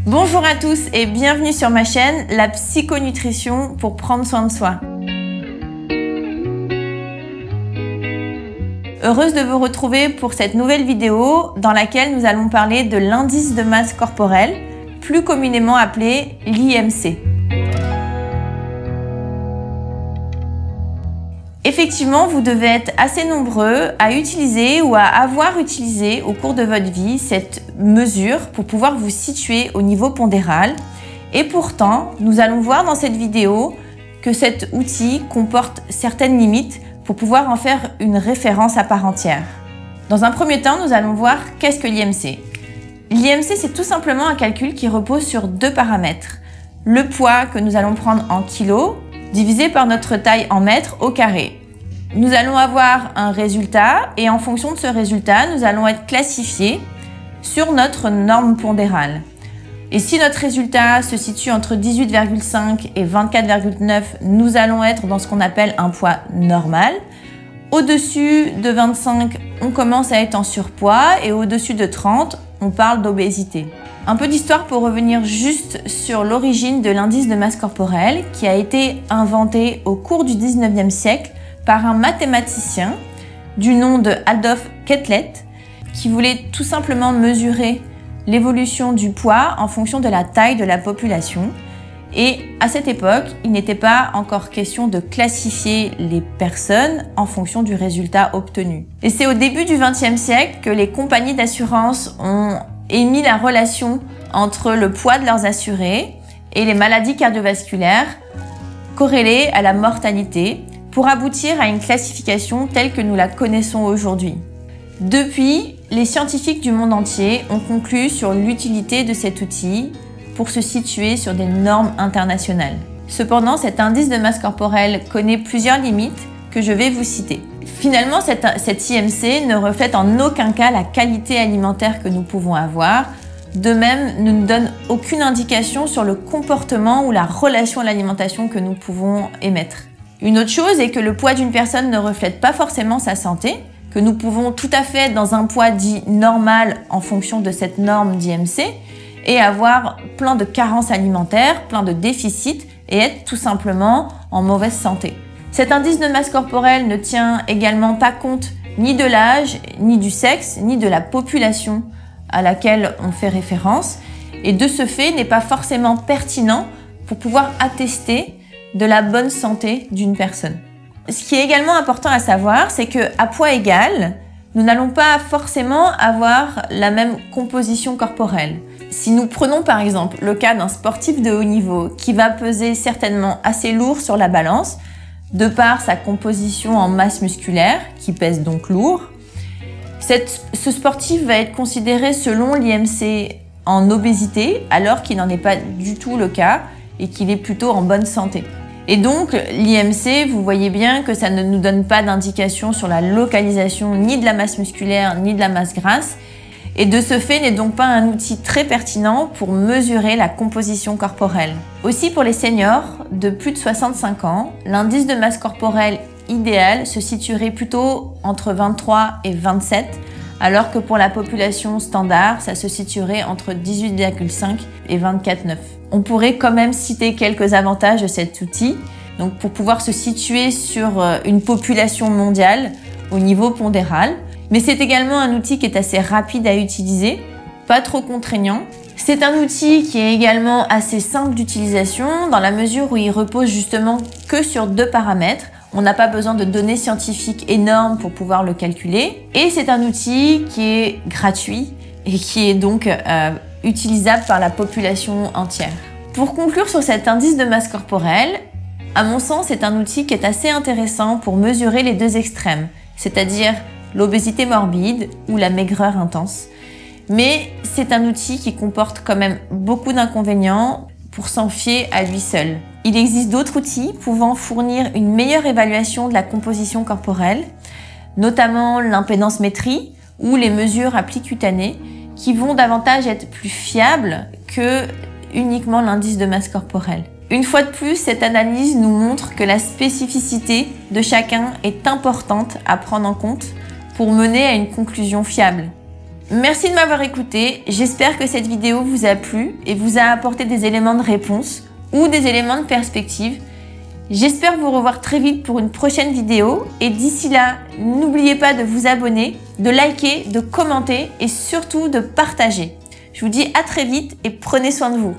Bonjour à tous et bienvenue sur ma chaîne, la psychonutrition pour prendre soin de soi. Heureuse de vous retrouver pour cette nouvelle vidéo dans laquelle nous allons parler de l'indice de masse corporelle, plus communément appelé l'IMC. Effectivement, vous devez être assez nombreux à utiliser ou à avoir utilisé au cours de votre vie cette mesure pour pouvoir vous situer au niveau pondéral. Et pourtant, nous allons voir dans cette vidéo que cet outil comporte certaines limites pour pouvoir en faire une référence à part entière. Dans un premier temps, nous allons voir qu'est-ce que l'IMC. L'IMC, c'est tout simplement un calcul qui repose sur deux paramètres. Le poids que nous allons prendre en kilos, divisé par notre taille en mètres au carré. Nous allons avoir un résultat et en fonction de ce résultat, nous allons être classifiés sur notre norme pondérale. Et si notre résultat se situe entre 18,5 et 24,9, nous allons être dans ce qu'on appelle un poids normal. Au-dessus de 25, on commence à être en surpoids et au-dessus de 30, on parle d'obésité. Un peu d'histoire pour revenir juste sur l'origine de l'indice de masse corporelle qui a été inventé au cours du 19e siècle par un mathématicien du nom de Adolf Quetelet qui voulait tout simplement mesurer l'évolution du poids en fonction de la taille de la population. Et à cette époque, il n'était pas encore question de classifier les personnes en fonction du résultat obtenu. Et c'est au début du XXe siècle que les compagnies d'assurance ont émis la relation entre le poids de leurs assurés et les maladies cardiovasculaires corrélées à la mortalité pour aboutir à une classification telle que nous la connaissons aujourd'hui. Depuis, les scientifiques du monde entier ont conclu sur l'utilité de cet outil pour se situer sur des normes internationales. Cependant, cet indice de masse corporelle connaît plusieurs limites que je vais vous citer. Finalement, cet IMC ne reflète en aucun cas la qualité alimentaire que nous pouvons avoir. De même, ne nous donne aucune indication sur le comportement ou la relation à l'alimentation que nous pouvons émettre. Une autre chose est que le poids d'une personne ne reflète pas forcément sa santé, que nous pouvons tout à fait être dans un poids dit normal en fonction de cette norme d'IMC et avoir plein de carences alimentaires, plein de déficits et être tout simplement en mauvaise santé. Cet indice de masse corporelle ne tient également pas compte ni de l'âge, ni du sexe, ni de la population à laquelle on fait référence et de ce fait n'est pas forcément pertinent pour pouvoir attester de la bonne santé d'une personne. Ce qui est également important à savoir, c'est qu'à poids égal, nous n'allons pas forcément avoir la même composition corporelle. Si nous prenons par exemple le cas d'un sportif de haut niveau qui va peser certainement assez lourd sur la balance, de par sa composition en masse musculaire, qui pèse donc lourd, ce sportif va être considéré selon l'IMC en obésité, alors qu'il n'en est pas du tout le cas et qu'il est plutôt en bonne santé. Et donc, l'IMC, vous voyez bien que ça ne nous donne pas d'indication sur la localisation ni de la masse musculaire ni de la masse grasse. Et de ce fait, n'est donc pas un outil très pertinent pour mesurer la composition corporelle. Aussi, pour les seniors de plus de 65 ans, l'indice de masse corporelle idéal se situerait plutôt entre 23 et 27, alors que pour la population standard, ça se situerait entre 18,5 et 24,9. On pourrait quand même citer quelques avantages de cet outil, donc pour pouvoir se situer sur une population mondiale au niveau pondéral. Mais c'est également un outil qui est assez rapide à utiliser, pas trop contraignant. C'est un outil qui est également assez simple d'utilisation dans la mesure où il repose justement que sur deux paramètres. On n'a pas besoin de données scientifiques énormes pour pouvoir le calculer. Et c'est un outil qui est gratuit et qui est donc utilisable par la population entière. Pour conclure sur cet indice de masse corporelle, à mon sens, c'est un outil qui est assez intéressant pour mesurer les deux extrêmes, c'est-à-dire l'obésité morbide ou la maigreur intense. Mais c'est un outil qui comporte quand même beaucoup d'inconvénients pour s'en fier à lui seul. Il existe d'autres outils pouvant fournir une meilleure évaluation de la composition corporelle, notamment l'impédance-métrie ou les mesures à pli cutané, qui vont davantage être plus fiables que uniquement l'indice de masse corporelle. Une fois de plus, cette analyse nous montre que la spécificité de chacun est importante à prendre en compte pour mener à une conclusion fiable. Merci de m'avoir écouté, j'espère que cette vidéo vous a plu et vous a apporté des éléments de réponse ou des éléments de perspective. J'espère vous revoir très vite pour une prochaine vidéo et d'ici là, n'oubliez pas de vous abonner, de liker, de commenter et surtout de partager. Je vous dis à très vite et prenez soin de vous.